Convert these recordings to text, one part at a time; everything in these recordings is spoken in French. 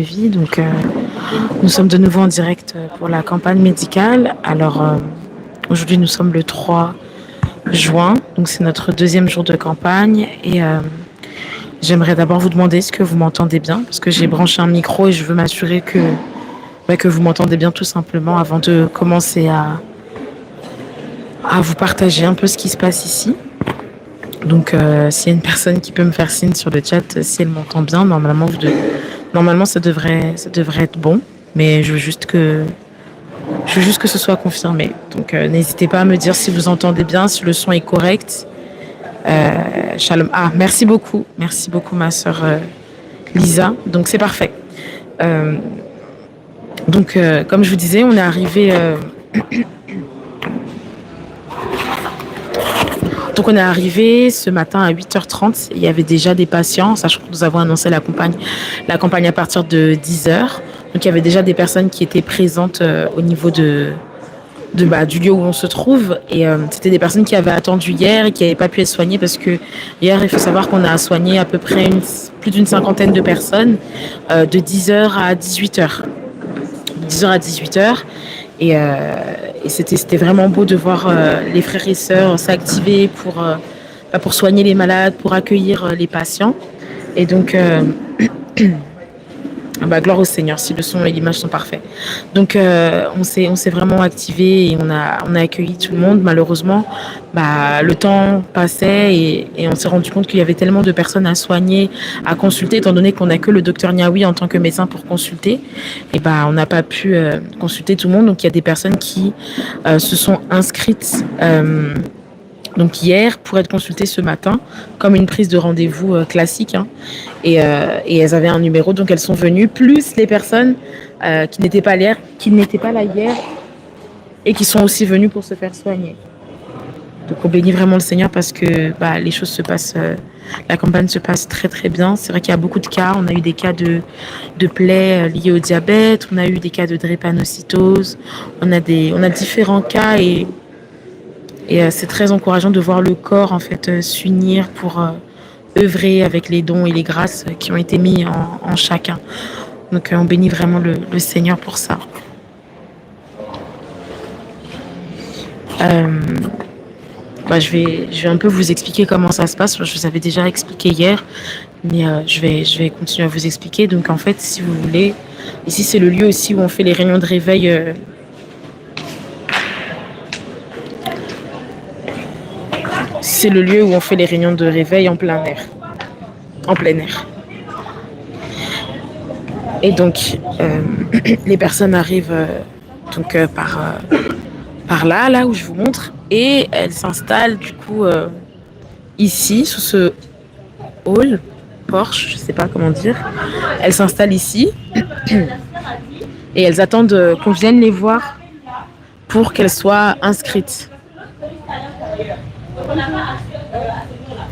vie. Nous sommes de nouveau en direct pour la campagne médicale. Aujourd'hui, nous sommes le 3 juin, donc c'est notre deuxième jour de campagne. J'aimerais d'abord vous demander est-ce que vous m'entendez bien, parce que j'ai branché un micro et je veux m'assurer que vous m'entendez bien tout simplement avant de commencer à vous partager un peu ce qui se passe ici. S'il y a une personne qui peut me faire signe sur le chat, si elle m'entend bien, normalement ça devrait être bon, mais je veux juste que ce soit confirmé. N'hésitez pas à me dire si vous entendez bien, si le son est correct. Shalom. Ah, merci beaucoup ma sœur Lisa. Donc c'est parfait. Comme je vous disais, on est arrivé. Donc on est arrivé ce matin à 8h30. Il y avait déjà des patients, sachant que nous avons annoncé la campagne à partir de 10h. Donc il y avait déjà des personnes qui étaient présentes au niveau du lieu où on se trouve. C'était des personnes qui avaient attendu hier et qui n'avaient pas pu être soignées parce que hier, il faut savoir qu'on a soigné à peu près plus d'une cinquantaine de personnes de 10h à 18h. 10h à 18h. Et c'était vraiment beau de voir les frères et sœurs s'activer pour soigner les malades, pour accueillir les patients. Et donc, gloire au Seigneur, si le son et l'image sont parfaits. On s'est vraiment activé et on a accueilli tout le monde. Malheureusement, le temps passait et on s'est rendu compte qu'il y avait tellement de personnes à soigner, à consulter, étant donné qu'on n'a que le docteur Niaoui en tant que médecin pour consulter. On n'a pas pu consulter tout le monde. Donc, il y a des personnes qui se sont inscrites hier pour être consultées ce matin, comme une prise de rendez-vous classique. Et elles avaient un numéro, donc elles sont venues, plus les personnes qui n'étaient pas là hier et qui sont aussi venues pour se faire soigner. Donc on bénit vraiment le Seigneur parce que les choses se passent, la campagne se passe très très bien. C'est vrai qu'il y a beaucoup de cas, on a eu des cas de plaies liées au diabète, on a eu des cas de drépanocytose, on a différents cas et c'est très encourageant de voir le corps en fait s'unir pour œuvrer avec les dons et les grâces qui ont été mis en chacun. Donc on bénit vraiment le Seigneur pour ça. Je vais un peu vous expliquer comment ça se passe. Je vous avais déjà expliqué hier, mais je vais continuer à vous expliquer. Donc en fait, si vous voulez, ici c'est le lieu aussi où on fait les réunions de réveil. C'est le lieu où on fait les réunions de réveil en plein air. En plein air. Et donc, les personnes arrivent par là où je vous montre, et elles s'installent du coup ici, sous ce hall, porche, je sais pas comment dire. Elles s'installent ici et elles attendent qu'on vienne les voir pour qu'elles soient inscrites.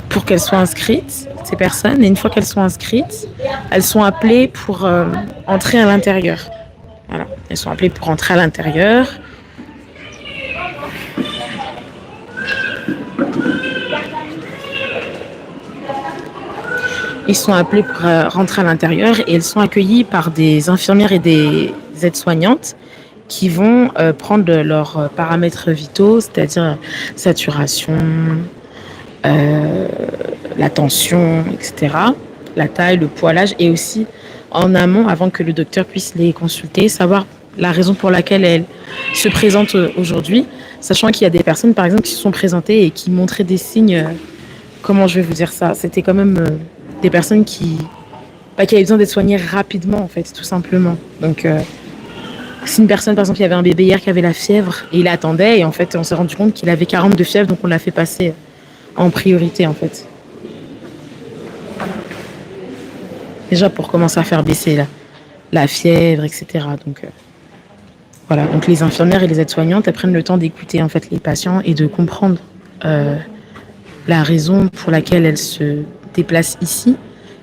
Pour qu'elles soient inscrites, ces personnes, et une fois qu'elles sont inscrites, elles sont appelées pour entrer à l'intérieur. Voilà, elles sont appelées pour entrer à l'intérieur. Ils sont appelés pour rentrer à l'intérieur et elles sont accueillies par des infirmières et des aides-soignantes qui vont prendre leurs paramètres vitaux, c'est-à-dire saturation, la tension, etc., la taille, le poids, l'âge, et aussi en amont, avant que le docteur puisse les consulter, savoir la raison pour laquelle elles se présentent aujourd'hui, sachant qu'il y a des personnes, par exemple, qui se sont présentées et qui montraient des signes, comment je vais vous dire ça, c'était quand même des personnes qui avaient besoin d'être soignées rapidement, en fait, tout simplement. Donc, si une personne, par exemple, il y avait un bébé hier qui avait la fièvre et il attendait, et en fait, on s'est rendu compte qu'il avait 40 de fièvre, donc on l'a fait passer en priorité, en fait. Déjà pour commencer à faire baisser la fièvre, etc. Donc, voilà. Donc, les infirmières et les aides-soignantes, elles prennent le temps d'écouter, en fait, les patients et de comprendre la raison pour laquelle elles se déplacent ici.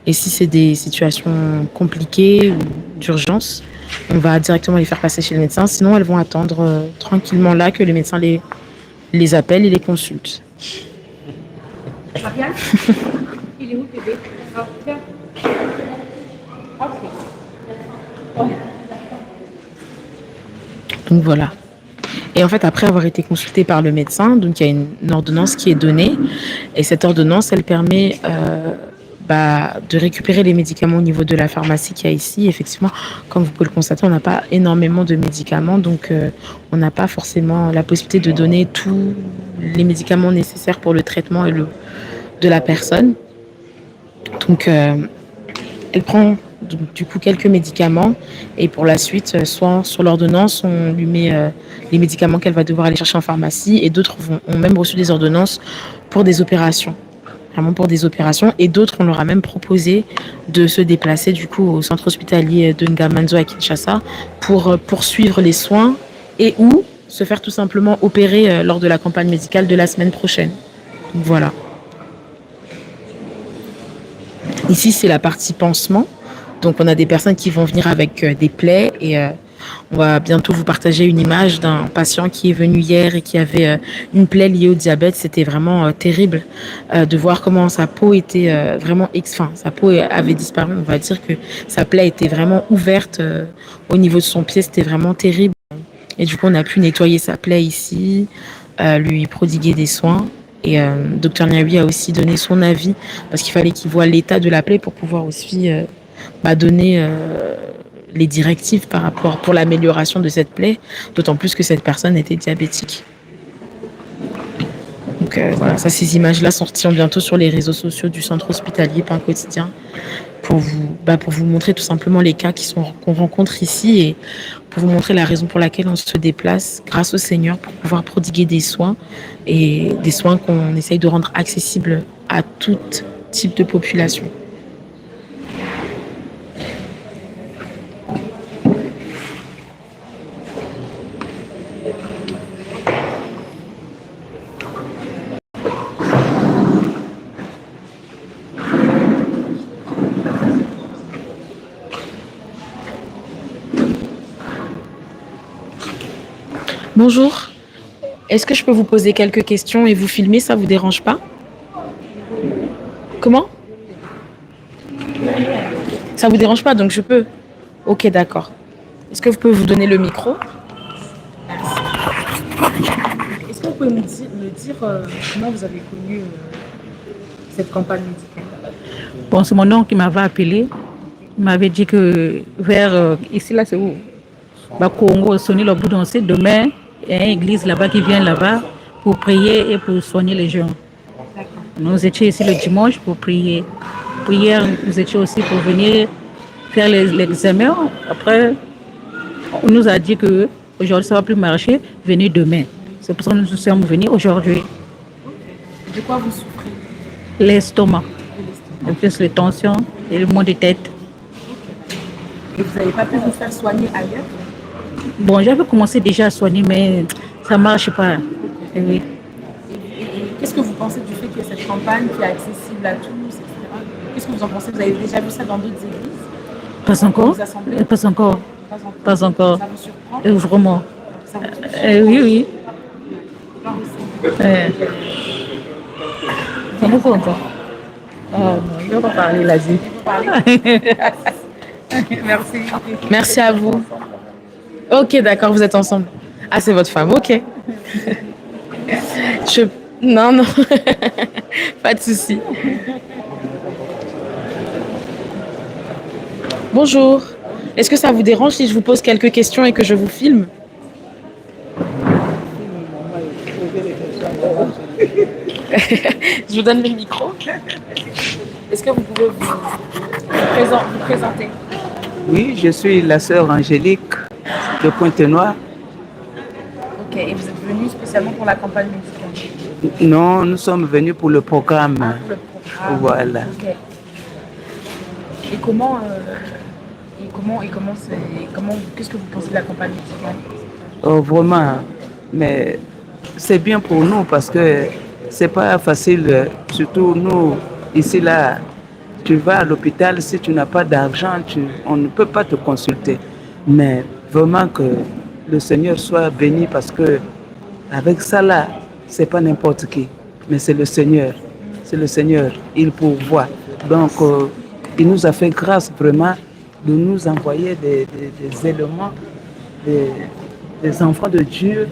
Et si c'est des situations compliquées ou d'urgence, on va directement les faire passer chez le médecin. Sinon, elles vont attendre tranquillement là que le médecin les appelle et les consulte. Marianne, il est où le bébé? Ah, tiens. Ok. Donc voilà. Et en fait, après avoir été consultée par le médecin, donc il y a une ordonnance qui est donnée. Et cette ordonnance, elle permet de récupérer les médicaments au niveau de la pharmacie qu'il y a ici. Effectivement, comme vous pouvez le constater, on n'a pas énormément de médicaments. Donc, on n'a pas forcément la possibilité de donner tous les médicaments nécessaires pour le traitement de la personne. Donc, elle prend du coup quelques médicaments et pour la suite, soit sur l'ordonnance, on lui met les médicaments qu'elle va devoir aller chercher en pharmacie et d'autres ont même reçu des ordonnances pour des opérations, vraiment pour des opérations et d'autres, on leur a même proposé de se déplacer du coup au centre hospitalier de Ngamanzo à Kinshasa pour poursuivre les soins et ou se faire tout simplement opérer lors de la campagne médicale de la semaine prochaine. Donc, voilà. Ici, c'est la partie pansement. Donc, on a des personnes qui vont venir avec des plaies et on va bientôt vous partager une image d'un patient qui est venu hier et qui avait une plaie liée au diabète. C'était vraiment terrible de voir comment sa peau était vraiment... Enfin, sa peau avait disparu. On va dire que sa plaie était vraiment ouverte au niveau de son pied. C'était vraiment terrible. Et du coup, on a pu nettoyer sa plaie ici, lui prodiguer des soins. Et Dr Niaoui a aussi donné son avis parce qu'il fallait qu'il voit l'état de la plaie pour pouvoir aussi donner les directives par rapport pour l'amélioration de cette plaie, d'autant plus que cette personne était diabétique. Donc voilà, ça, ces images-là sortiront bientôt sur les réseaux sociaux du centre hospitalier Pain Quotidien pour vous montrer tout simplement les cas qu'on rencontre ici et pour vous montrer la raison pour laquelle on se déplace grâce au Seigneur pour pouvoir prodiguer des soins et des soins qu'on essaye de rendre accessibles à tout type de population. Bonjour, est-ce que je peux vous poser quelques questions et vous filmer, ça vous dérange pas? Comment? Ça vous dérange pas, donc je peux? Ok, d'accord. Est-ce que vous pouvez vous donner le micro? Est-ce que vous pouvez me dire comment vous avez connu cette campagne médicale? Bon, c'est mon oncle qui m'avait appelé. Il m'avait dit que vers ici, là, c'est où? Congo, Sonny le bout danser. Demain, il y a une église là-bas qui vient là-bas pour prier et pour soigner les gens. Nous étions ici le dimanche pour prier. Hier, nous étions aussi pour venir faire l'examen. Après, on nous a dit que aujourd'hui ça ne va plus marcher. Venez demain. C'est pour ça que nous sommes venus aujourd'hui. De quoi vous souffrez? L'estomac. Et plus les tensions et le mal de tête. Et vous n'avez pas pu vous faire soigner ailleurs? Bon, j'avais commencé déjà à soigner, mais ça ne marche pas. Et oui. Qu'est-ce que vous pensez du fait qu'il y ait cette campagne qui est accessible à tous, etc. Qu'est-ce que vous en pensez? Vous avez déjà vu ça dans d'autres églises? Pas encore. Pas encore. Pas encore. Ça vous surprend? Vraiment. Ça vous touche? Oui, oui. Ça me fait encore. Oh non, il ne va pas parler là-dessus. Merci. Merci à vous. Ok, d'accord, vous êtes ensemble. Ah, c'est votre femme, ok. Non, non. Pas de souci. Bonjour. Est-ce que ça vous dérange si je vous pose quelques questions et que je vous filme? Je vous donne le micro. Est-ce que vous pouvez vous présenter? Oui, je suis la sœur Angélique de Pointe-Noire. Ok, et vous êtes venue spécialement pour la campagne médicale? Non, nous sommes venus pour le programme. Ah, pour le programme. Voilà. Ok. Et qu'est-ce que vous pensez de la campagne médicale? Oh, vraiment, mais c'est bien pour nous parce que c'est pas facile, surtout nous, ici là, tu vas à l'hôpital, si tu n'as pas d'argent, on ne peut pas te consulter. Mais vraiment que le Seigneur soit béni parce que avec ça là, c'est pas n'importe qui, mais c'est le Seigneur. C'est le Seigneur, il pourvoit. Donc, il nous a fait grâce vraiment de nous envoyer des éléments, des enfants de Dieu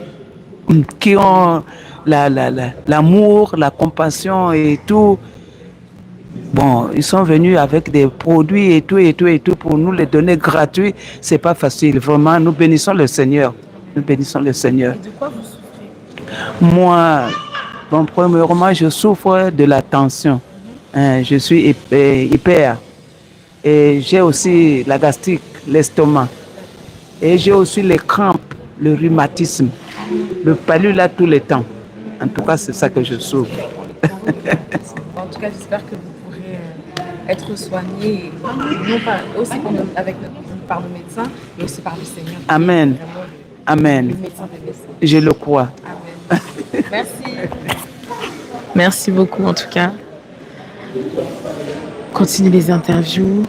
qui ont l'amour, la compassion et tout. Bon, ils sont venus avec des produits et tout pour nous les donner gratuits. C'est pas facile, vraiment. Nous bénissons le Seigneur. Nous bénissons le Seigneur. Et de quoi vous souffrez? Moi, bon, premièrement, je souffre de la tension. Je suis hyper. Et j'ai aussi la gastrique, l'estomac. Et j'ai aussi les crampes, le rhumatisme, le palu là tout le temps. En tout cas, c'est ça que je souffre. En tout cas, j'espère que vous pourrez être soigné, non pas aussi par le médecin, mais aussi par le Seigneur. Amen. Amen. Le médecin des médecins. Je le crois. Amen. Merci. Merci beaucoup en tout cas. Continue les interviews.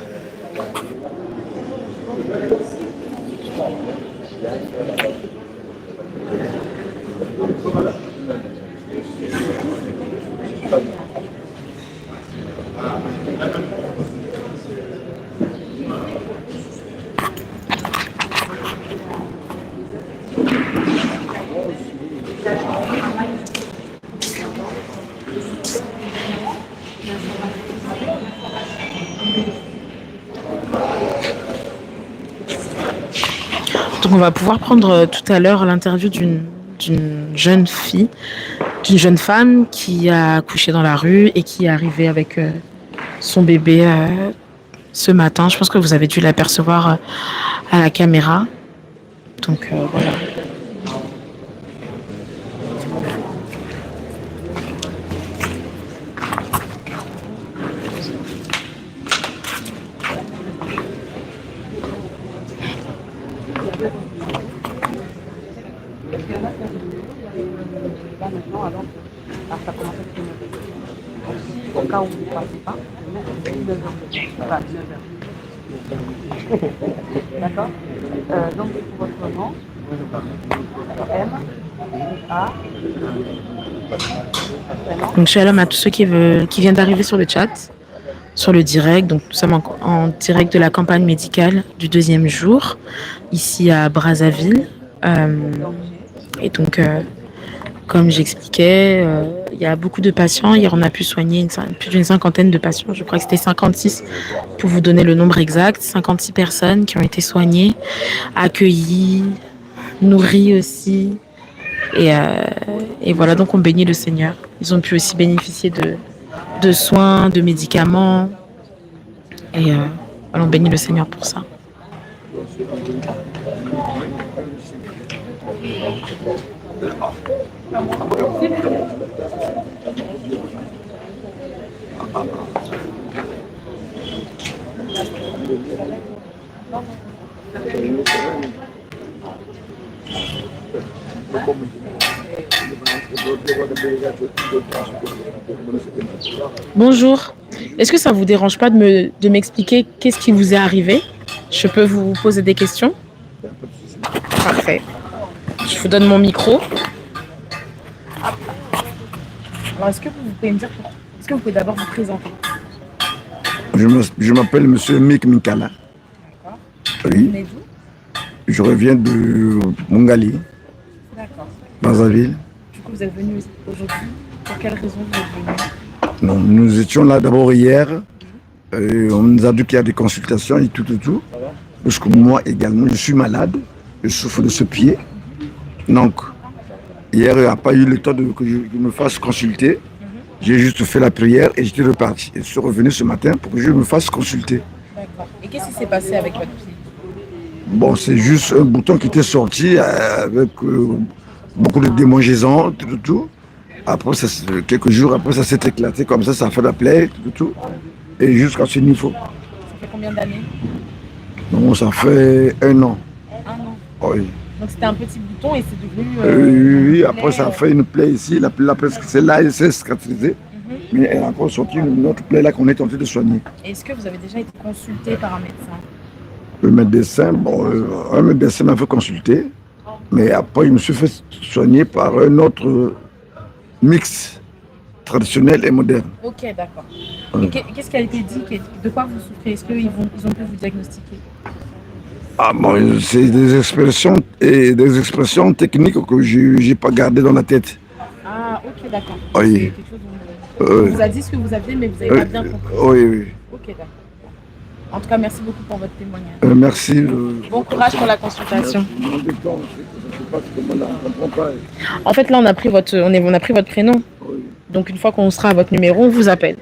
Donc on va pouvoir prendre tout à l'heure l'interview d'une jeune fille, d'une jeune femme qui a accouché dans la rue et qui est arrivée avec son bébé ce matin. Je pense que vous avez dû l'apercevoir à la caméra. Donc voilà. D'accord. Donc, pour votre nom, M, A. Donc shalom à tous ceux qui viennent d'arriver sur le chat, sur le direct. Donc nous sommes en direct de la campagne médicale du 2e jour, ici à Brazzaville. Et donc, comme j'expliquais, il y a beaucoup de patients. Hier, on a pu soigner plus d'une cinquantaine de patients. Je crois que c'était 56 pour vous donner le nombre exact. 56 personnes qui ont été soignées, accueillies, nourries aussi. Et voilà, donc on bénit le Seigneur. Ils ont pu aussi bénéficier de soins, de médicaments. Et voilà, on bénit le Seigneur pour ça. Bonjour. Est-ce que ça vous dérange pas de m'expliquer qu'est-ce qui vous est arrivé? Je peux vous poser des questions? Parfait. Je vous donne mon micro. Alors, est-ce que vous pouvez me dire, est-ce que vous pouvez d'abord vous présenter? Je m'appelle Monsieur Mick Minkala. D'accord. Oui. Venez-vous? Je reviens de Mongali, D'accord. Brazzaville. Du coup, vous êtes venu aujourd'hui. Pour quelle raison vous êtes venu? Non, nous étions là d'abord hier. On nous a dit qu'il y a des consultations et tout. Parce que moi également, je suis malade. Je souffre de ce pied. Donc, hier, il n'y a pas eu le temps que je me fasse consulter. J'ai juste fait la prière et j'étais reparti. Et je suis revenu ce matin pour que je me fasse consulter. D'accord. Et qu'est-ce qui s'est passé avec votre pied? Bon, c'est juste un bouton qui était sorti avec beaucoup de démangeaisons, tout. Après, quelques jours après, ça s'est éclaté comme ça a fait la plaie, tout. Et jusqu'à ce niveau. Ça fait combien d'années? Non, ça fait 1 an. 1 an. Oui. Donc c'était un petit bouton et c'est devenu... Oui, après ça a fait une plaie ici. La plaie, celle-là, elle s'est cicatrisée. Mais elle a encore sorti une autre plaie là qu'on est en train de soigner. Est-ce que vous avez déjà été consulté par un médecin? Le médecin, un médecin m'a fait consulter. Mais après, je me suis fait soigner par un autre mix traditionnelle et moderne. Ok, d'accord. Ouais. Et qu'est-ce qui a été dit? De quoi vous souffrez? Est-ce qu'ils ont pu vous diagnostiquer? Ah bon, c'est des expressions techniques que je n'ai pas gardées dans la tête. Ah, ok, d'accord. Oui. C'est quelque chose on vous a dit ce que vous aviez, mais vous n'avez pas bien compris. Oui, oui. Ok, d'accord. En tout cas, merci beaucoup pour votre témoignage. Merci. Bon courage pour la consultation. En fait, là, on a pris votre prénom. Donc, une fois qu'on sera à votre numéro, on vous appelle.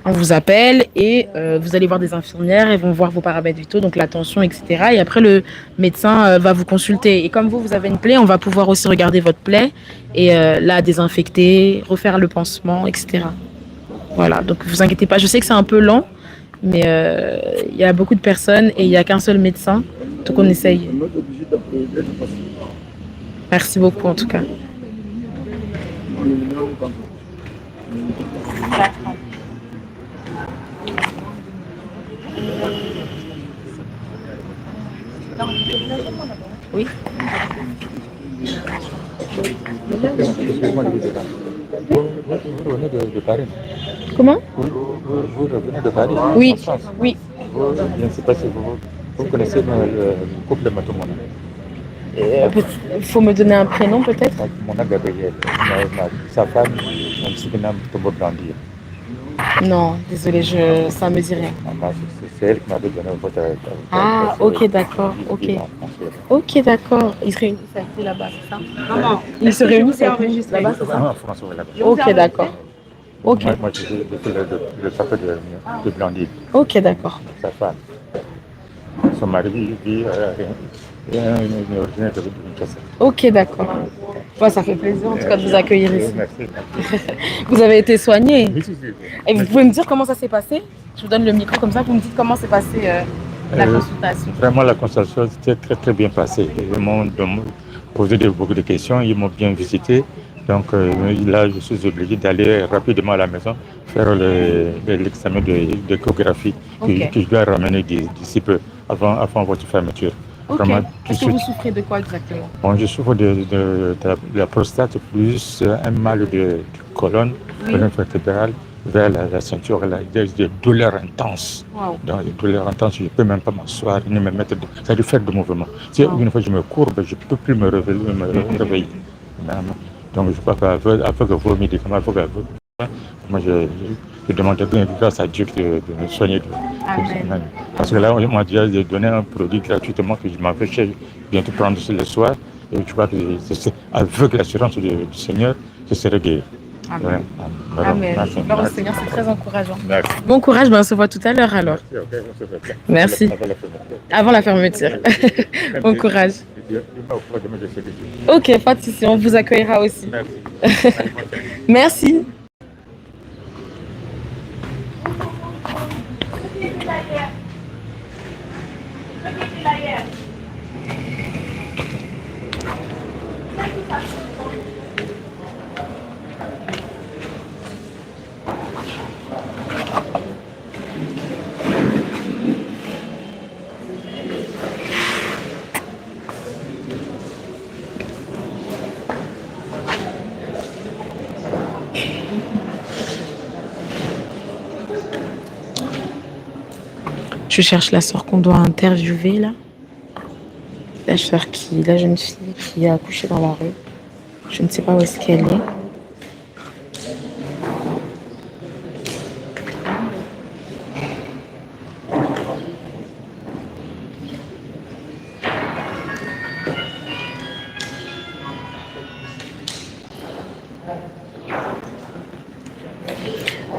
On vous appelle et vous allez voir des infirmières, elles vont voir vos paramètres vitaux, donc la tension, etc. Et après, le médecin va vous consulter. Et comme vous avez une plaie, on va pouvoir aussi regarder votre plaie et la désinfecter, refaire le pansement, etc. Voilà, donc vous inquiétez pas. Je sais que c'est un peu lent, mais il y a beaucoup de personnes et il n'y a qu'un seul médecin. Donc on essaye. Merci beaucoup en tout cas. Oui. Vous revenez de Paris. Comment? Vous revenez de Paris. Oui. En France. Oui. Je ne sais pas si vous connaissez le couple Matomona. Il faut me donner un prénom peut-être? Matomona Gabriel. Sa femme, Msikina Toboblandi. Non, désolé, ça me dit rien. C'est elle qui m'avait donné votre. Ah, ok, d'accord. Ok. Ok, d'accord. Ils se réunissent là-bas, c'est ça? Non. Ils se réunissent juste là-bas, c'est ça? En France, oui, là-bas. Ok, d'accord. Ok. Moi, je suis le papa de Blandine, Ok, d'accord. sa femme. Son mari vit originaire de Kinshasa. Ok, d'accord. Ouais, ça fait plaisir en tout cas de vous accueillir ici. Merci. Vous avez été soigné. Oui, si. Et vous pouvez me dire comment ça s'est passé? Je vous donne le micro comme ça, vous me dites comment s'est passée la consultation. Vraiment, la consultation s'était très très bien passée. Ils m'ont posé beaucoup de questions, ils m'ont bien visité. Donc là, je suis obligé d'aller rapidement à la maison faire l'examen d'échographie que je dois ramener d'ici peu, avant votre fermeture. Ok. Vraiment, Est-ce que vous souffrez de quoi exactement? Bon, je souffre de la prostate plus un mal de colonne vertébrale vers la ceinture, des douleurs intenses. Wow. Donc, des douleurs intenses, je ne peux même pas m'asseoir ni me mettre. Ça doit faire de mouvements. Si une fois je me courbe, je ne peux plus me réveiller. Donc, je crois qu'avec vos médicaments, moi, je demande grâce à Dieu de me soigner. Parce que là, on m'a déjà donné un produit gratuitement que je m'en vais bientôt prendre le soir. Et je crois que avec l'assurance du Seigneur, je serai guéri. Amen. Ouais. Amen. Gloire au Seigneur, c'est très encourageant. Merci. Bon courage, on se voit tout à l'heure alors. Merci. Avant la fermeture. Bon courage. Ok, pas de souci, on vous accueillera aussi. Merci. Merci. Je cherche la sœur qu'on doit interviewer là. La jeune fille qui a accouché dans la rue. Je ne sais pas où est-ce qu'elle est.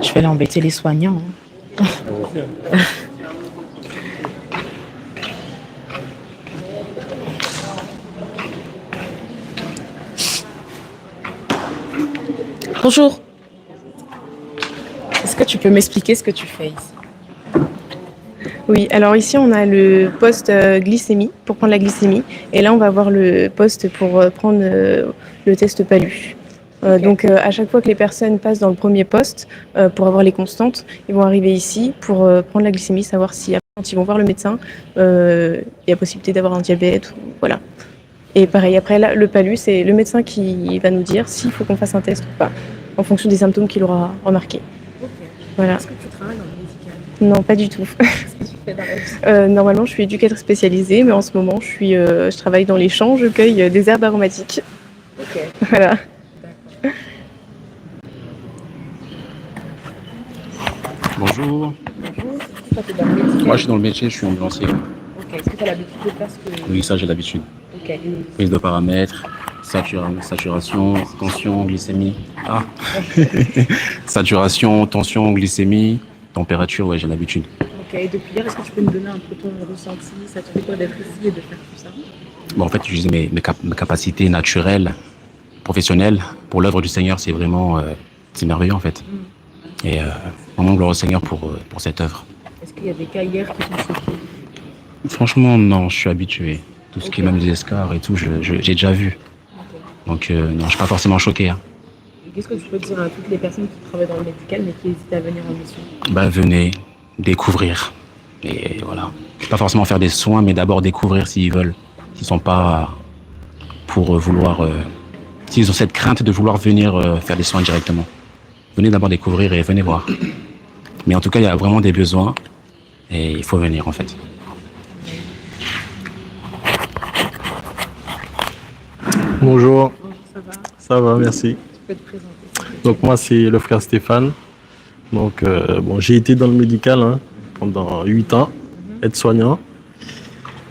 Je vais l'embêter les soignants. Hein. Bonjour. Est-ce que tu peux m'expliquer ce que tu fais ici? Oui, alors ici on a le poste glycémie pour prendre la glycémie et là on va avoir le poste pour prendre le test palu. Donc à chaque fois que les personnes passent dans le premier poste pour avoir les constantes, ils vont arriver ici pour prendre la glycémie, savoir si quand ils vont voir le médecin, il y a possibilité d'avoir un diabète, voilà. Et pareil, après là, le palu, c'est le médecin qui va nous dire s'il faut qu'on fasse un test ou pas. en fonction des symptômes qu'il aura remarqués. Ok. Voilà. Est-ce que tu travailles dans le médical? Non, pas du tout. Qu'est-ce que tu fais dans la vie? Normalement, je suis éducatrice spécialisée, mais en ce moment, je travaille dans les champs, je cueille des herbes aromatiques. Ok. Voilà. D'accord. Bonjour. Bonjour. Toi, t'es dans le médical? Moi, je suis dans le métier, je suis ambulancier. Ok. Est-ce que tu as l'habitude de faire ce que... Oui, ça, j'ai l'habitude. Ok. Prise de paramètres, saturation, tension, glycémie. Ah Saturation, tension, glycémie, température, ouais, j'ai l'habitude. Ok. Et depuis hier, est-ce que tu peux me donner un peu ton ressenti? Ça te fait quoi d'être ici et de faire tout ça? Bon, en fait, utiliser mes capacités naturelles, professionnelles, pour l'œuvre du Seigneur, c'est vraiment... c'est merveilleux, en fait. Et vraiment, gloire au Seigneur pour cette œuvre. Est-ce qu'il y a des cas hier qui t'ont choqué? Franchement, non, je suis habitué. Tout ce qui est même des escars et tout, j'ai déjà vu. Donc, non, je suis pas forcément choqué. Hein. Et qu'est-ce que tu peux dire à toutes les personnes qui travaillent dans le médical mais qui hésitent à venir en mission? Bah, venez découvrir. Et voilà. Pas forcément faire des soins, mais d'abord découvrir s'ils veulent. S'ils sont pas pour vouloir... s'ils ont cette crainte de vouloir venir faire des soins directement. Venez d'abord découvrir et venez voir. Mais en tout cas, il y a vraiment des besoins. Et il faut venir, en fait. Bonjour, Ça va? ça va, merci. Tu peux te présenter. Donc moi c'est le frère Stéphane. Donc bon, j'ai été dans le médical pendant 8 ans, aide-soignant.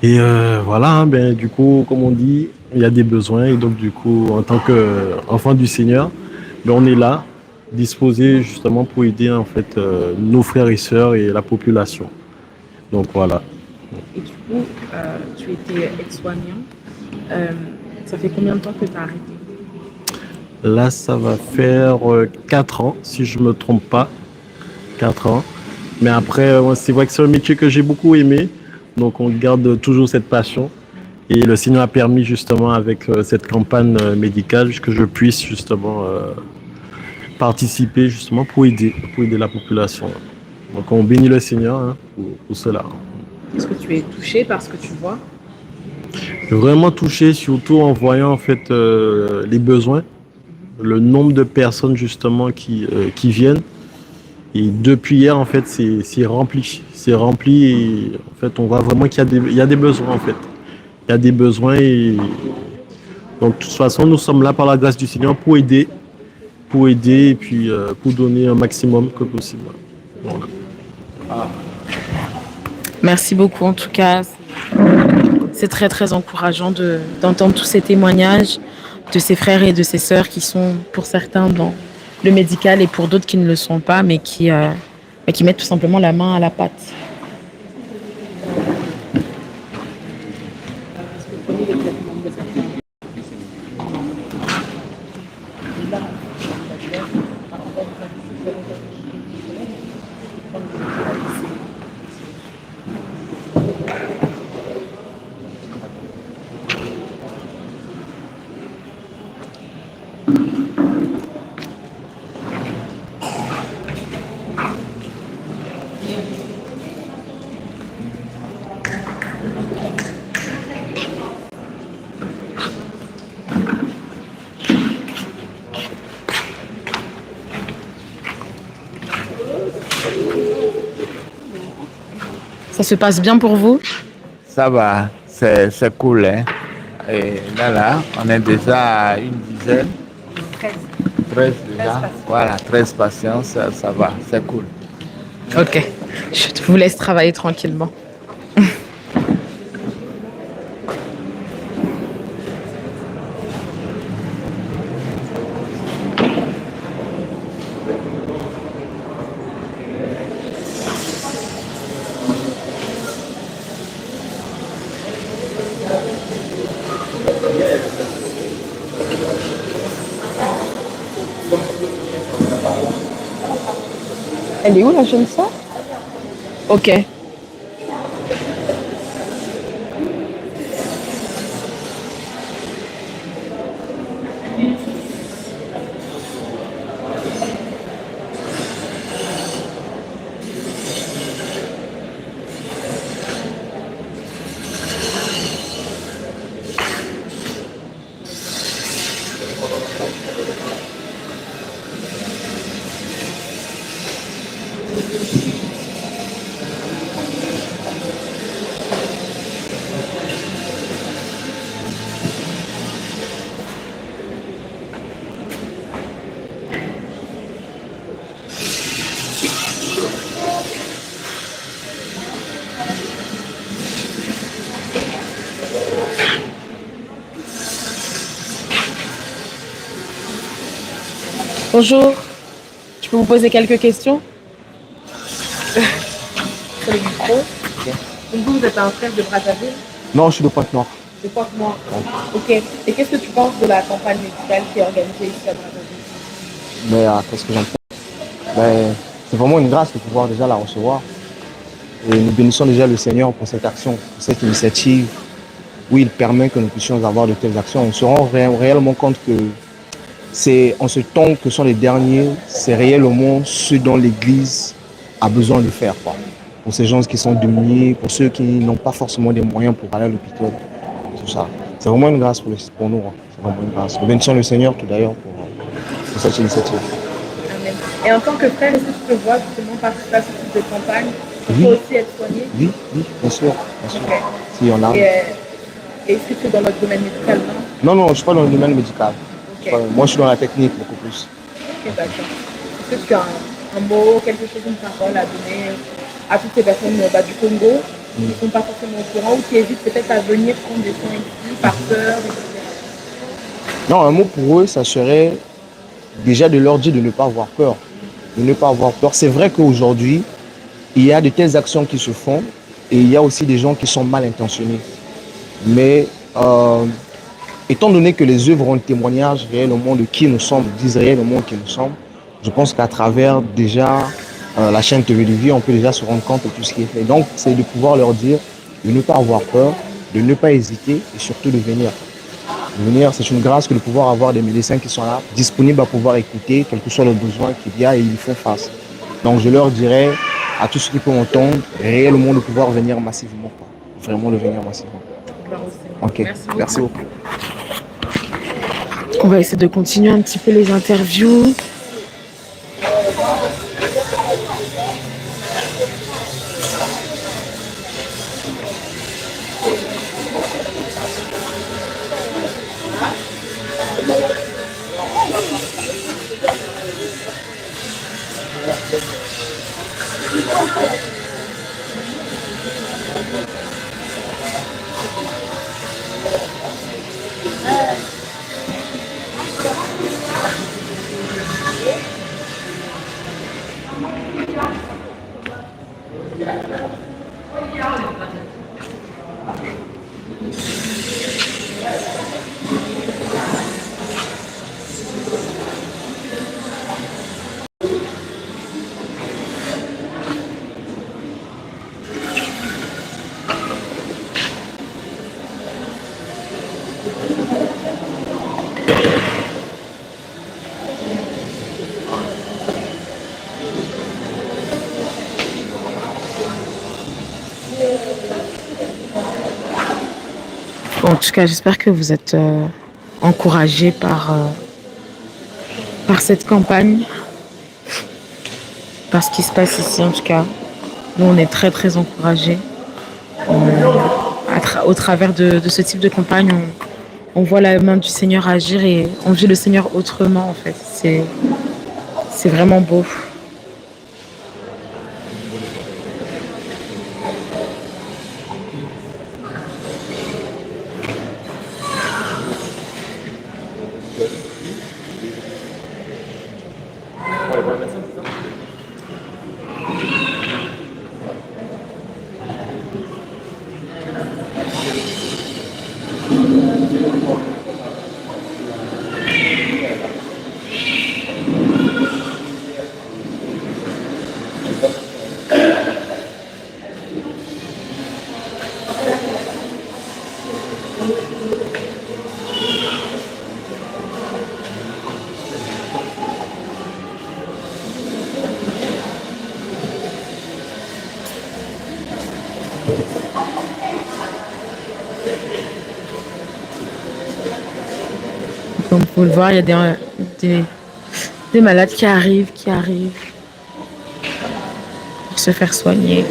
Et voilà, ben, du coup, comme on dit, il y a des besoins. Et donc du coup, en tant qu'enfant du Seigneur, ben, on est là, disposé justement pour aider en fait nos frères et sœurs et la population. Donc voilà. Et du coup, tu étais aide-soignant. Ça fait combien de temps que tu as arrêté? Là, ça va faire 4 ans, si je me trompe pas. 4 ans. Mais après, c'est vrai que c'est un métier que j'ai beaucoup aimé. Donc, on garde toujours cette passion. Et le Seigneur a permis justement avec cette campagne médicale que je puisse justement participer justement pour aider la population. Donc, on bénit le Seigneur pour cela. Est-ce que tu es touché par ce que tu vois? Vraiment touché, surtout en voyant en fait les besoins, le nombre de personnes justement qui viennent. Et depuis hier en fait c'est rempli, et en fait on voit vraiment qu'il y a des besoins en fait. Il y a des besoins et donc de toute façon nous sommes là par la grâce du Seigneur pour aider et puis pour donner un maximum que possible. Voilà. Merci beaucoup en tout cas. C'est très très encourageant d'entendre tous ces témoignages de ces frères et de ces sœurs qui sont pour certains dans le médical et pour d'autres qui ne le sont pas mais qui mettent tout simplement la main à la pâte. Ça se passe bien pour vous? Ça va, c'est cool. Hein? Et là, on est déjà à une dizaine. 13 déjà. Voilà, 13 patients, ça va, c'est cool. Ok, je vous laisse travailler tranquillement. Elle est où la jeune sœur? Ok. Bonjour, je peux vous poser quelques questions? Sur le micro. Donc vous êtes un frère de Brazzaville, Non, je suis de Pointe-Noire. de Pointe-Noire. Ok. Et qu'est-ce que tu penses de la campagne médicale qui est organisée ici à Brazzaville? Mais qu'est-ce que j'en pense? Ben, c'est vraiment une grâce de pouvoir déjà la recevoir. Et nous bénissons déjà le Seigneur pour cette action, pour cette initiative, où il permet que nous puissions avoir de telles actions. On se rend réellement compte que c'est en ce temps que sont les derniers, c'est réellement ce dont l'Église a besoin de faire, quoi. Pour ces gens qui sont démunis, pour ceux qui n'ont pas forcément des moyens pour aller à l'hôpital, tout ça. C'est vraiment une grâce pour nous. Hein. C'est vraiment une grâce. Nous bénissons le Seigneur tout d'ailleurs pour cette initiative. Amen. Et en tant que frère, est-ce que tu te vois justement participer à ce type de campagne pour Oui. toi aussi être soigné? Oui, oui, bien sûr. Bien sûr. Ok. Si on a... Et est-ce que tu es dans notre domaine médical, non? Non, non, je ne suis pas dans le domaine médical. Ok. Moi, je suis dans la technique beaucoup plus. Ok, d'accord. Est-ce que tu as un mot, quelque chose, une parole à donner à toutes ces personnes du Congo qui ne sont pas forcément au courant ou qui hésitent peut-être à venir prendre des soins ici par peur, etc. Non, un mot pour eux, ça serait déjà de leur dire de ne pas avoir peur. De ne pas avoir peur. C'est vrai qu'aujourd'hui, il y a de telles actions qui se font et il y a aussi des gens qui sont mal intentionnés. Mais étant donné que les œuvres ont un témoignage réellement de qui nous sommes, disent réellement qui nous sommes, je pense qu'à travers déjà la chaîne TV de vie, on peut déjà se rendre compte de tout ce qui est fait. Donc, c'est de pouvoir leur dire de ne pas avoir peur, de ne pas hésiter et surtout de venir. De venir, c'est une grâce que de pouvoir avoir des médecins qui sont là, disponibles à pouvoir écouter, quel que soit le besoin qu'il y a, et ils font face. Donc, je leur dirais à tous ceux qui peuvent entendre, réellement de pouvoir venir massivement. Vraiment de venir massivement. Ok, merci beaucoup. On va essayer de continuer un petit peu les interviews. Bon, en tout cas, j'espère que vous êtes encouragés par cette campagne, par ce qui se passe ici. En tout cas, nous, on est très, très encouragés. Au travers de ce type de campagne, on voit la main du Seigneur agir et on vit le Seigneur autrement, en fait. C'est vraiment beau. Comme vous pouvez le voir, il y a des malades qui arrivent pour se faire soigner.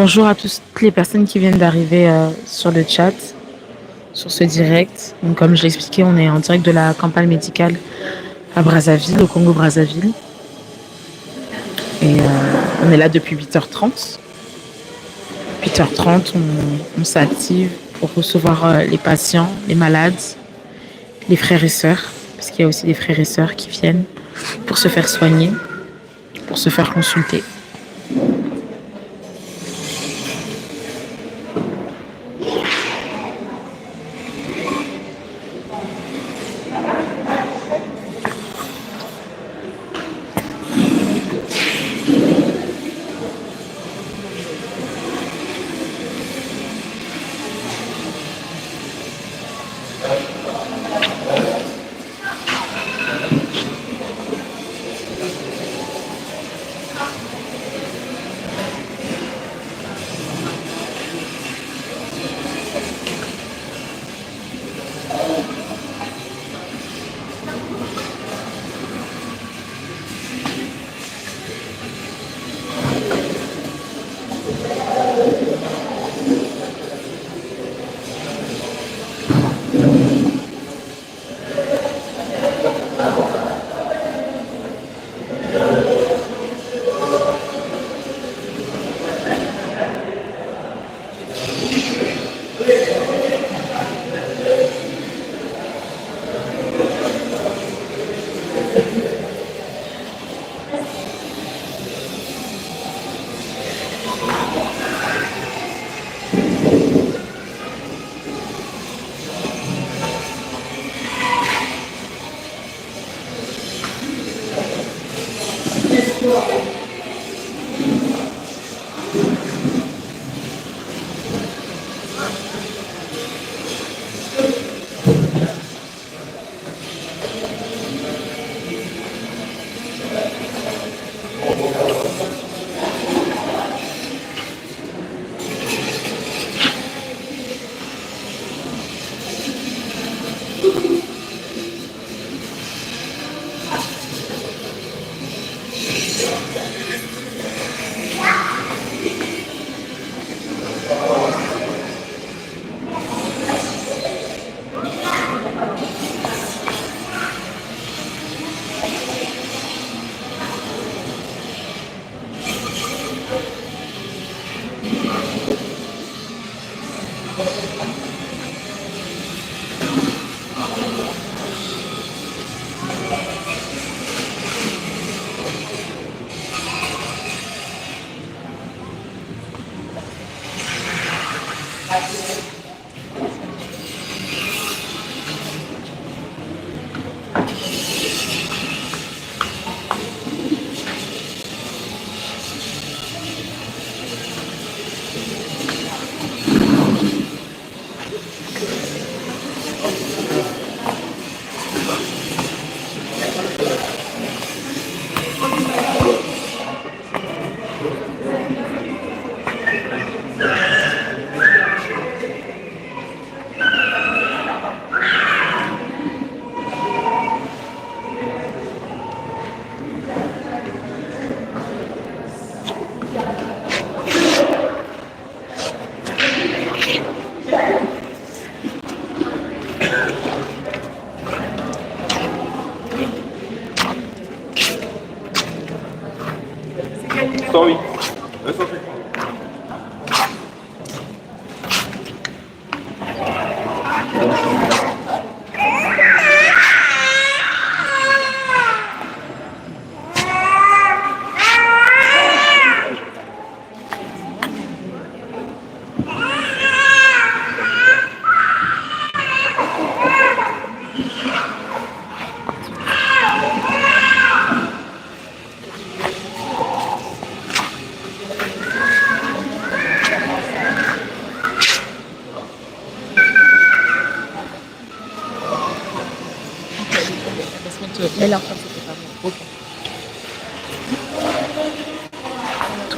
Bonjour à toutes les personnes qui viennent d'arriver sur le chat, sur ce direct. Donc, comme je l'ai expliqué, on est en direct de la campagne médicale à Brazzaville, au Congo-Brazzaville. Et on est là depuis 8h30. 8h30, on s'active pour recevoir les patients, les malades, les frères et sœurs, parce qu'il y a aussi des frères et sœurs qui viennent pour se faire soigner, pour se faire consulter.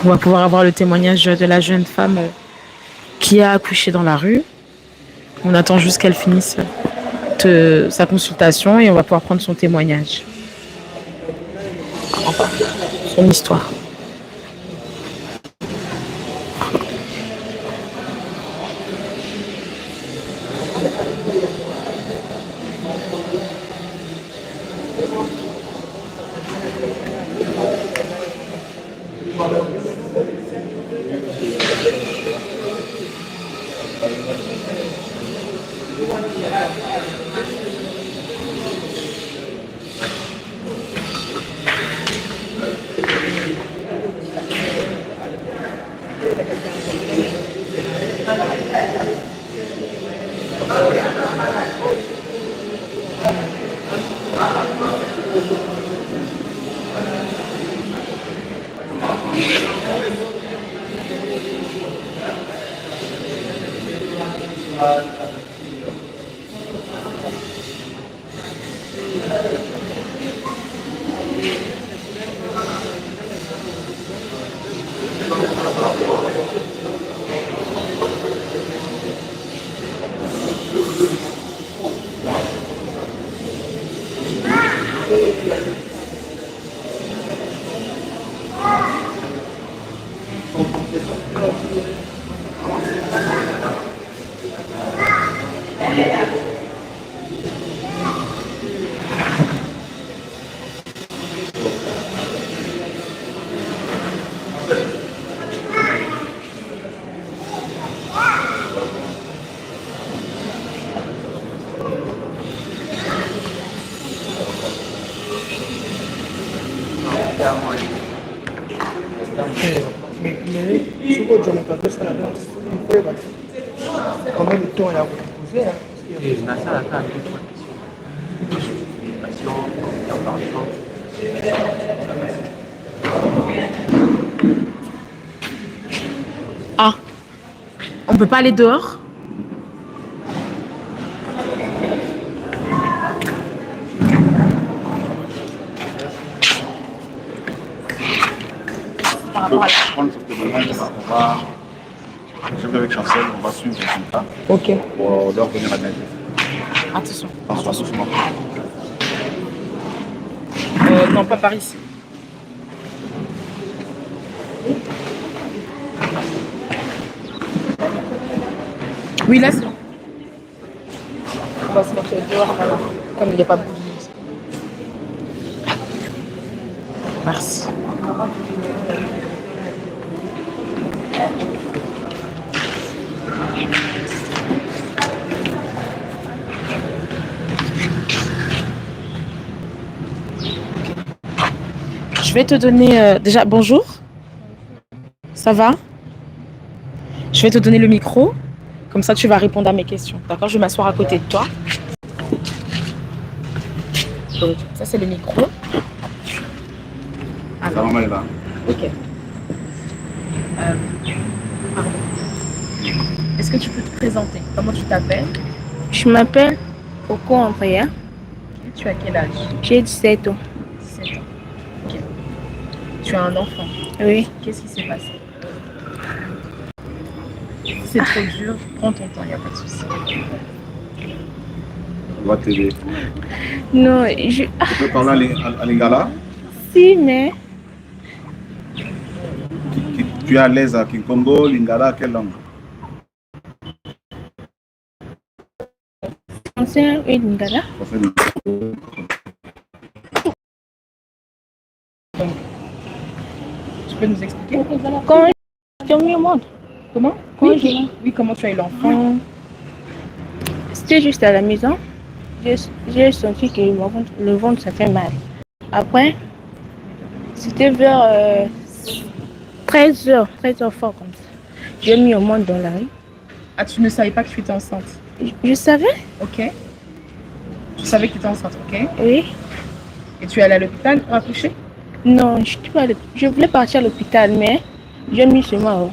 On va pouvoir avoir le témoignage de la jeune femme qui a accouché dans la rue. On attend juste qu'elle finisse sa consultation et on va pouvoir prendre son témoignage. Son histoire. Combien de temps il a posé Ah, on peut pas aller dehors? Par rapport à je vais avec Chancel, on va suivre le résultat Ok. pour leur venir à l'aide. Attention. Attention. Non, pas par ici. Oui, là, c'est bon. On va se mettre dehors, voilà. Comme il n'y a pas beaucoup de monde. Merci. Je vais te donner déjà bonjour. Ça va? Je vais te donner le micro. Comme ça, tu vas répondre à mes questions. D'accord? Je vais m'asseoir à côté de toi. Donc, ça, c'est le micro. Alors, Maman est là. ok. Pardon. Est-ce que tu peux te présenter? Comment tu t'appelles? Je m'appelle Coco Andrea. Tu as quel âge? J'ai 17 ans. 17 ans. Ok. Tu as un enfant? Oui. Qu'est-ce qui s'est passé? Si c'est trop dur, prends ton temps, il n'y a pas de souci. On va t'aider. Non, Tu peux parler à Lingala? Si, mais Tu es à l'aise à Kikongo, Lingala, quelle langue? français et lingala. Tu peux nous expliquer? Quand je suis au monde, Comment? Oui, Oui, comment tu as eu l'enfant? c'était juste à la maison. J'ai senti que le ventre, ça fait mal. Après, c'était vers 13h fort comme ça. J'ai mis au monde dans la rue. Ah, tu ne savais pas que tu étais enceinte? Je savais? Ok. Tu savais que tu étais enceinte, ok? Oui. Et tu es allée à l'hôpital pour accoucher? Non, je voulais partir à l'hôpital, mais j'ai mis seulement.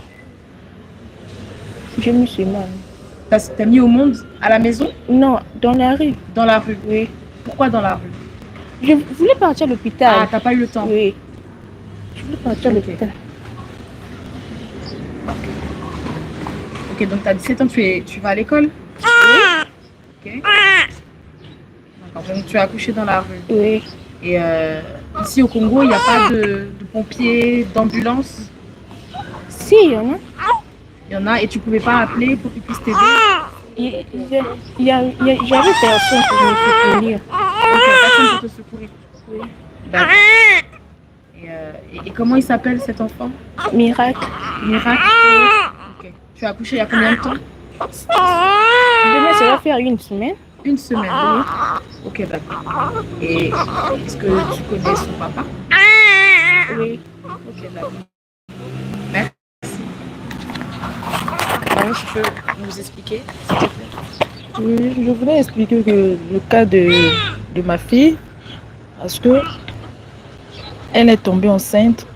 J'ai mis seulement. T'as mis au monde à la maison? Non, dans la rue. Dans la rue? Oui. Pourquoi dans la rue? Je voulais partir à l'hôpital. Ah, t'as pas eu le temps? Oui. Je voulais partir à l'hôpital. Ok, donc t'as 17 ans, tu vas à l'école? Oui. Ok. D'accord, donc tu as accouché dans la rue. Oui. Et ici au Congo, il n'y a pas de pompiers, d'ambulance? Si, il y en a. Il y en a et tu pouvais pas appeler pour qu'ils puissent t'aider? J'avais personne pour me soutenir. Ok, personne pour te secourir. Oui. D'accord. Et comment il s'appelle cet enfant? Miracle. Miracle? Ok. Tu as accouché il y a combien de temps? Demain, ça va faire une semaine. Une semaine? Oui. Ok, d'accord. Et est-ce que tu connais son papa? Oui. Ok, d'accord. Merci. Tu peux nous expliquer? Oui, je voulais expliquer que le cas de ma fille, parce que elle est tombée enceinte,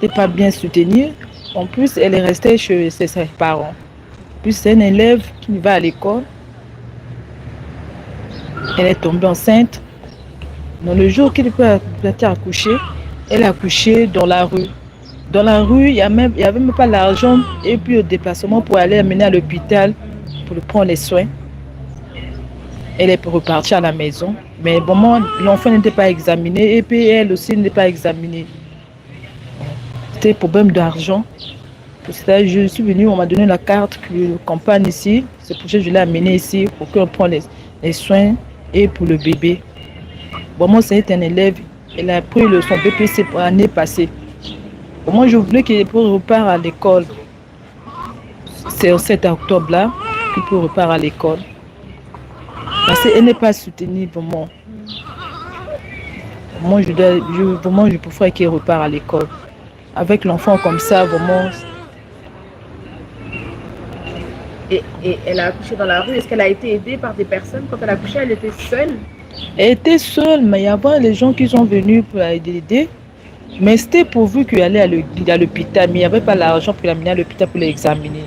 n'est pas bien soutenue. En plus, elle est restée chez ses parents. En plus, c'est un élève qui va à l'école. Elle est tombée enceinte. Dans le jour qu'elle peut accoucher, elle a accouché dans la rue. Dans la rue, il n'y avait même pas l'argent et puis le déplacement pour aller amener à l'hôpital pour lui prendre les soins. Elle est repartie à la maison. Mais vraiment, l'enfant n'était pas examiné et puis elle aussi n'était pas examinée. C'était problème d'argent. Je suis venue, on m'a donné la carte de campagne ici. C'est pour ça que je l'ai amenée ici pour qu'on prenne les soins et pour le bébé. Vraiment, c'est un élève. Elle a pris son BPC pour l'année passée. Moi, je voulais qu'il repart à l'école. C'est au 7 octobre-là qu'il peut repartir à l'école. Parce qu'elle n'est pas soutenue vraiment. Moi, je préfère qu'il repart à l'école. Avec l'enfant comme ça, vraiment. Et elle a accouché dans la rue. Est-ce qu'elle a été aidée par des personnes? Quand elle a accouché, elle était seule? Elle était seule, mais il y avait les gens qui sont venus pour l'aider. Mais c'était pourvu qu'elle allait à l'hôpital, mais il n'y avait pas l'argent pour l'amener à l'hôpital pour l'examiner.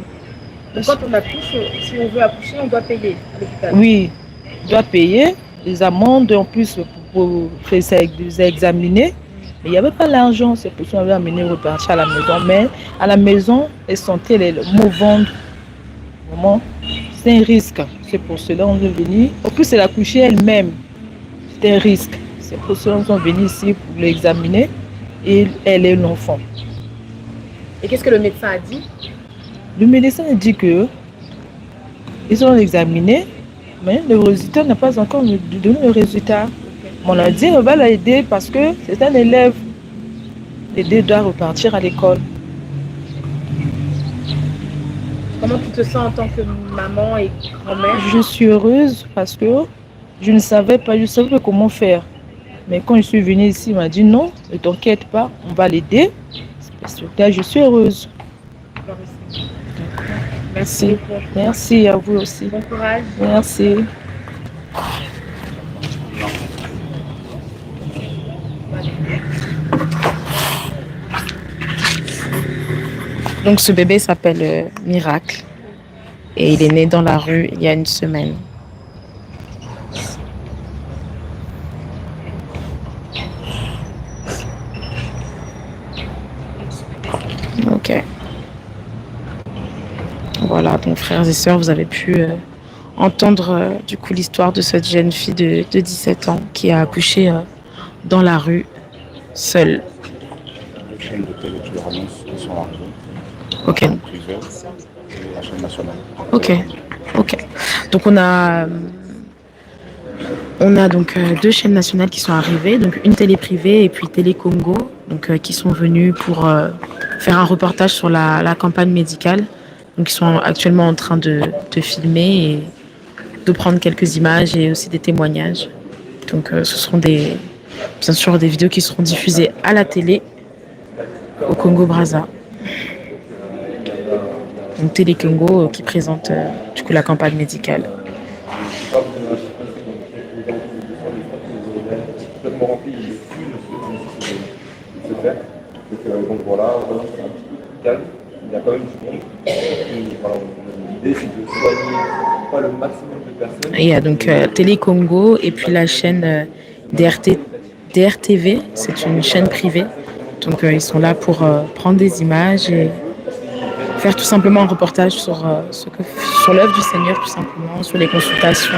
Donc quand on accouche, si on veut accoucher, on doit payer à l'hôpital? Oui, on doit payer les amendes en plus pour faire examiner. Mais il n'y avait pas l'argent, c'est pour ça qu'on avait amené repartir à la maison. Mais à la maison, elle sentait les mots vendre. Vraiment, c'est un risque. C'est pour cela qu'on est venu. En plus, elle a accouché elle-même. C'était un risque. C'est pour cela qu'on est venu ici pour l'examiner. Et elle est l'enfant. Et qu'est-ce que le médecin a dit? Le médecin a dit que ils ont examiné, mais le résultat n'a pas encore donné le résultat. On a dit on va l'aider parce que c'est un élève. L'aider doit repartir à l'école. Comment tu te sens en tant que maman et grand-mère? Je suis heureuse parce que je ne savais pas comment faire. Mais quand je suis venue ici, il m'a dit non, ne t'inquiète pas, on va l'aider. Là, je suis heureuse. Merci. Merci à vous aussi. Bon courage. Merci. Donc ce bébé s'appelle Miracle et il est né dans la rue il y a une semaine. Ok. Voilà, donc frères et sœurs, vous avez pu entendre du coup l'histoire de cette jeune fille de 17 ans qui a accouché dans la rue, seule. Les chaînes de télé, tu leur annonces qu'ils sont arrivés. Ok. Privé et la chaîne nationale. Ok. Ok. Donc on a donc deux chaînes nationales qui sont arrivées, donc une télé privée et puis Télé Congo, donc qui sont venus pour faire un reportage sur la campagne médicale. Donc ils sont actuellement en train de filmer et de prendre quelques images et aussi des témoignages. Donc ce seront bien sûr des vidéos qui seront diffusées à la télé au Congo-Brazza. Donc Télé Congo qui présente du coup la campagne médicale. Donc voilà, c'est un petit peu calme, il y a quand même du monde. Voilà, l'idée c'est de soigner pas le maximum de personnes. Il y a donc Télé Congo et puis la chaîne DRTV, c'est une chaîne privée. Donc ils sont là pour prendre des images et faire tout simplement un reportage sur l'œuvre du Seigneur, tout simplement, sur les consultations.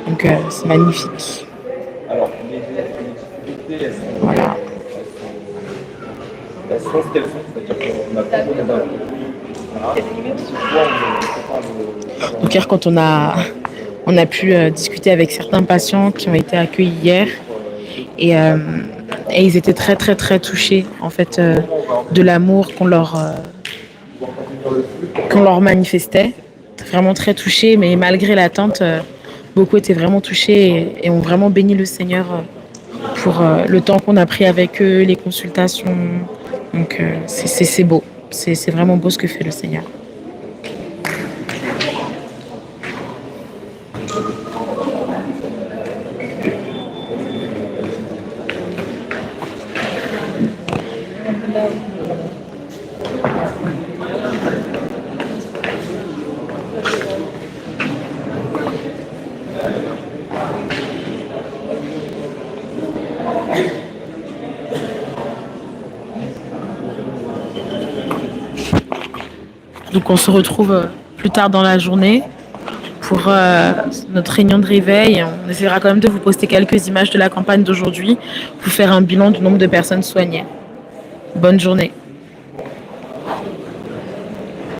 Donc c'est magnifique. Alors, les difficultés, elles sont... Voilà. Elles sont ce qu'elles sont, c'est-à-dire qu'on a beaucoup de... Donc hier, quand on a pu discuter avec certains patients qui ont été accueillis hier, et ils étaient très très très touchés en fait de l'amour qu'on leur manifestait, vraiment très touchés, mais malgré l'attente, beaucoup étaient vraiment touchés et ont vraiment béni le Seigneur pour le temps qu'on a pris avec eux, les consultations. Donc c'est beau, c'est vraiment beau ce que fait le Seigneur. Donc on se retrouve plus tard dans la journée pour notre réunion de réveil. On essaiera quand même de vous poster quelques images de la campagne d'aujourd'hui pour faire un bilan du nombre de personnes soignées. Bonne journée.